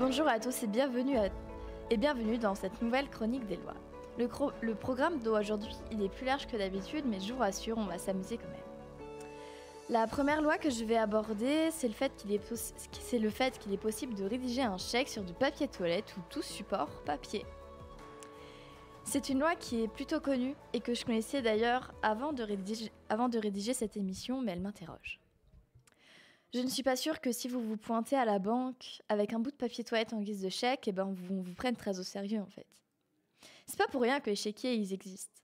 Bonjour à tous et bienvenue dans cette nouvelle chronique des lois. Le programme d'aujourd'hui, il est plus large que d'habitude, mais je vous rassure, on va s'amuser quand même. La première loi que je vais aborder, c'est le fait qu'il est possible de rédiger un chèque sur du papier toilette ou tout support papier. C'est une loi qui est plutôt connue et que je connaissais d'ailleurs avant de rédiger cette émission, mais elle m'interroge. Je ne suis pas sûre que si vous vous pointez à la banque avec un bout de papier toilette en guise de chèque, on vous prenne très au sérieux en fait. C'est pas pour rien que les chéquiers ils existent.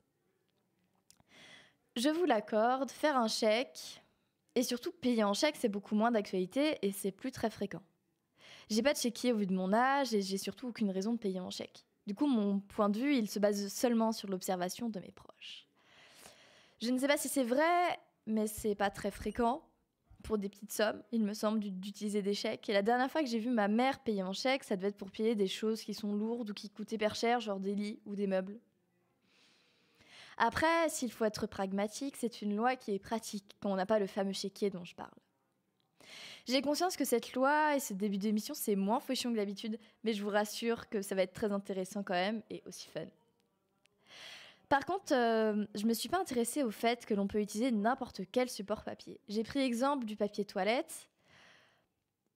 Je vous l'accorde, faire un chèque et surtout payer en chèque, c'est beaucoup moins d'actualité et c'est plus très fréquent. J'ai pas de chéquier au vu de mon âge et j'ai surtout aucune raison de payer en chèque. Du coup, mon point de vue, il se base seulement sur l'observation de mes proches. Je ne sais pas si c'est vrai, mais c'est pas très fréquent. Pour des petites sommes, il me semble, d'utiliser des chèques. Et la dernière fois que j'ai vu ma mère payer en chèque, ça devait être pour payer des choses qui sont lourdes ou qui coûtaient hyper cher, genre des lits ou des meubles. Après, s'il faut être pragmatique, c'est une loi qui est pratique quand on n'a pas le fameux chéquier dont je parle. J'ai conscience que cette loi et ce début d'émission, c'est moins fauchon que d'habitude, mais je vous rassure que ça va être très intéressant quand même et aussi fun. Par contre, je ne me suis pas intéressée au fait que l'on peut utiliser n'importe quel support papier. J'ai pris l'exemple du papier toilette,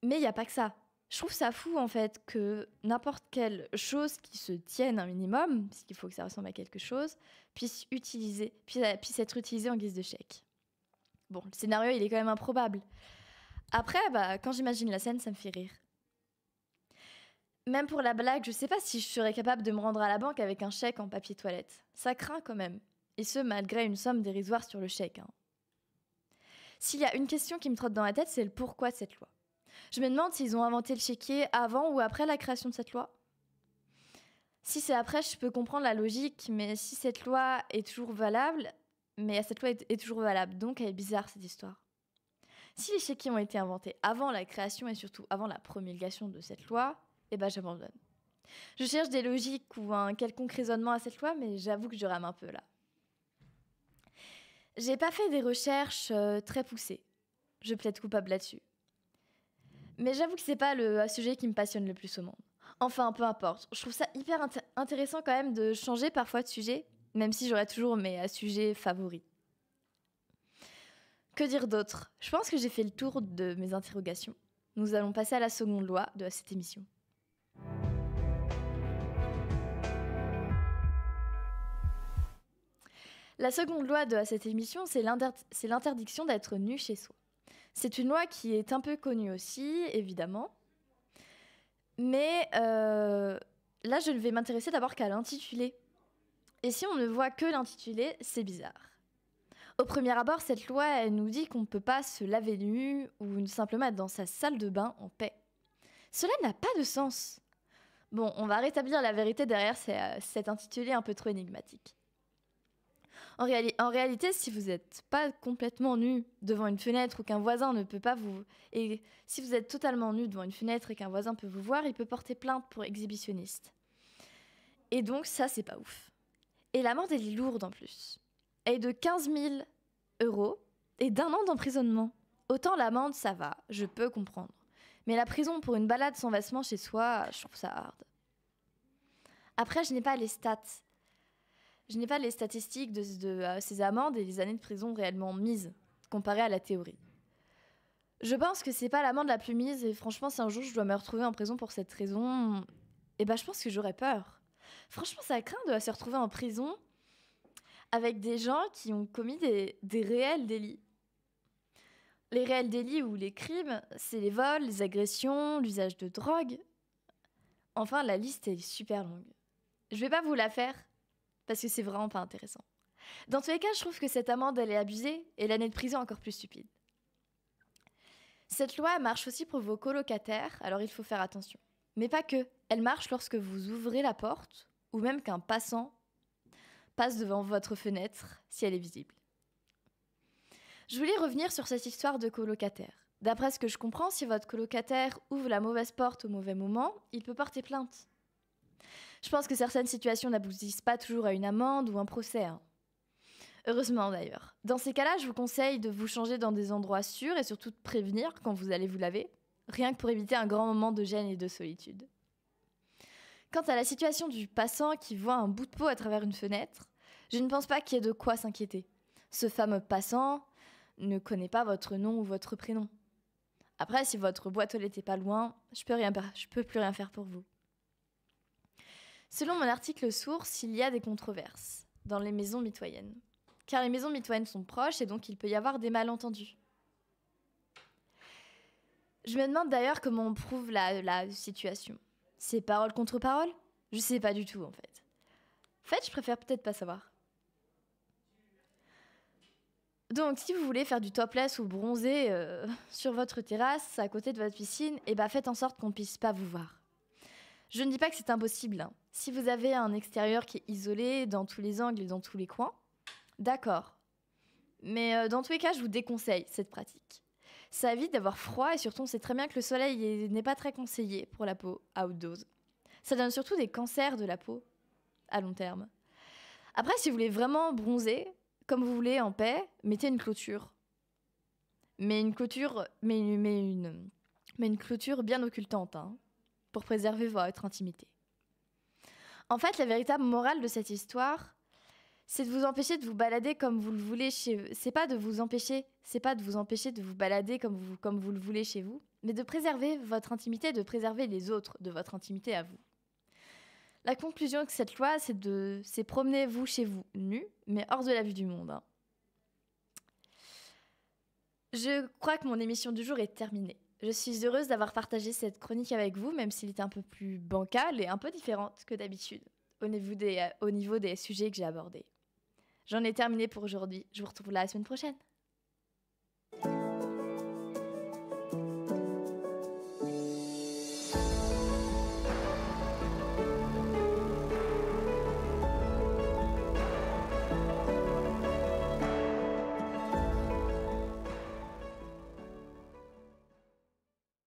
mais il n'y a pas que ça. Je trouve ça fou en fait que n'importe quelle chose qui se tienne un minimum, puisqu'il faut que ça ressemble à quelque chose, puisse être utilisée en guise de chèque. Bon, le scénario il est quand même improbable. Après, quand j'imagine la scène, ça me fait rire. Même pour la blague, je sais pas si je serais capable de me rendre à la banque avec un chèque en papier toilette. Ça craint quand même. Et ce, malgré une somme dérisoire sur le chèque. S'il y a une question qui me trotte dans la tête, c'est le pourquoi de cette loi. Je me demande s'ils ont inventé le chéquier avant ou après la création de cette loi. Si c'est après, je peux comprendre la logique, mais si cette loi est toujours valable, donc elle est bizarre cette histoire. Si les chéquiers ont été inventés avant la création et surtout avant la promulgation de cette loi, j'abandonne. Je cherche des logiques ou un quelconque raisonnement à cette loi, mais j'avoue que je rame un peu là. J'ai pas fait des recherches très poussées. Je plaide coupable là-dessus. Mais j'avoue que c'est pas le sujet qui me passionne le plus au monde. Enfin, peu importe. Je trouve ça hyper intéressant quand même de changer parfois de sujet, même si j'aurais toujours mes sujets favoris. Que dire d'autre ? Je pense que j'ai fait le tour de mes interrogations. Nous allons passer à la seconde loi de cette émission. La seconde loi de cette émission, c'est l'interdiction d'être nu chez soi. C'est une loi qui est un peu connue aussi, évidemment. Mais là, je ne vais m'intéresser d'abord qu'à l'intitulé. Et si on ne voit que l'intitulé, c'est bizarre. Au premier abord, cette loi, elle nous dit qu'on ne peut pas se laver nu ou simplement être dans sa salle de bain en paix. Cela n'a pas de sens. Bon, on va rétablir la vérité derrière cet intitulé un peu trop énigmatique. En réalité, si vous n'êtes pas complètement nu devant une fenêtre ou qu'un voisin ne peut pas vous... Et si vous êtes totalement nu devant une fenêtre et qu'un voisin peut vous voir, il peut porter plainte pour exhibitionniste. Et donc, ça, c'est pas ouf. Et l'amende, elle est lourde en plus. Elle est de 15 000 € et d'1 an d'emprisonnement. Autant l'amende, ça va, je peux comprendre. Mais la prison pour une balade sans vêtements chez soi, je trouve ça hard. Après, je n'ai pas les stats. Je n'ai pas les statistiques de ces amendes et les années de prison réellement mises, comparées à la théorie. Je pense que c'est pas l'amende la plus mise et franchement, si un jour je dois me retrouver en prison pour cette raison, je pense que j'aurais peur. Franchement, ça craint de se retrouver en prison avec des gens qui ont commis des réels délits. Les réels délits ou les crimes, c'est les vols, les agressions, l'usage de drogue. Enfin, la liste est super longue. Je vais pas vous la faire, parce que c'est vraiment pas intéressant. Dans tous les cas, je trouve que cette amende, elle est abusée, et l'année de prison encore plus stupide. Cette loi marche aussi pour vos colocataires, alors il faut faire attention. Mais pas que. Elle marche lorsque vous ouvrez la porte, ou même qu'un passant passe devant votre fenêtre, si elle est visible. Je voulais revenir sur cette histoire de colocataire. D'après ce que je comprends, si votre colocataire ouvre la mauvaise porte au mauvais moment, il peut porter plainte. Je pense que certaines situations n'aboutissent pas toujours à une amende ou un procès. Heureusement d'ailleurs. Dans ces cas-là, je vous conseille de vous changer dans des endroits sûrs et surtout de prévenir quand vous allez vous laver, rien que pour éviter un grand moment de gêne et de solitude. Quant à la situation du passant qui voit un bout de peau à travers une fenêtre, je ne pense pas qu'il y ait de quoi s'inquiéter. Ce fameux passant ne connaît pas votre nom ou votre prénom. Après, si votre boîte aux lettres n'est pas loin, je peux plus rien faire pour vous. Selon mon article source, il y a des controverses dans les maisons mitoyennes. Car les maisons mitoyennes sont proches et donc il peut y avoir des malentendus. Je me demande d'ailleurs comment on prouve la situation. C'est parole contre parole? Je sais pas du tout en fait. En fait, je préfère peut-être pas savoir. Donc, si vous voulez faire du topless ou bronzer sur votre terrasse à côté de votre piscine, faites en sorte qu'on ne puisse pas vous voir. Je ne dis pas que c'est impossible, hein. Si vous avez un extérieur qui est isolé dans tous les angles et dans tous les coins, d'accord. Mais dans tous les cas, je vous déconseille cette pratique. Ça évite d'avoir froid et surtout, on sait très bien que le soleil n'est pas très conseillé pour la peau à haute dose. Ça donne surtout des cancers de la peau à long terme. Après, si vous voulez vraiment bronzer, comme vous voulez en paix, mettez une clôture. Mais une clôture bien occultante, hein, pour préserver votre intimité. En fait, la véritable morale de cette histoire, c'est de vous empêcher de vous balader comme vous le voulez chez vous. C'est pas de vous empêcher de vous balader comme vous le voulez chez vous, mais de préserver votre intimité, de préserver les autres de votre intimité à vous. La conclusion de cette loi, c'est promenez-vous chez vous, nu, mais hors de la vue du monde, hein. Je crois que mon émission du jour est terminée. Je suis heureuse d'avoir partagé cette chronique avec vous, même s'il était un peu plus bancal et un peu différente que d'habitude, au niveau des sujets que j'ai abordés. J'en ai terminé pour aujourd'hui. Je vous retrouve la semaine prochaine.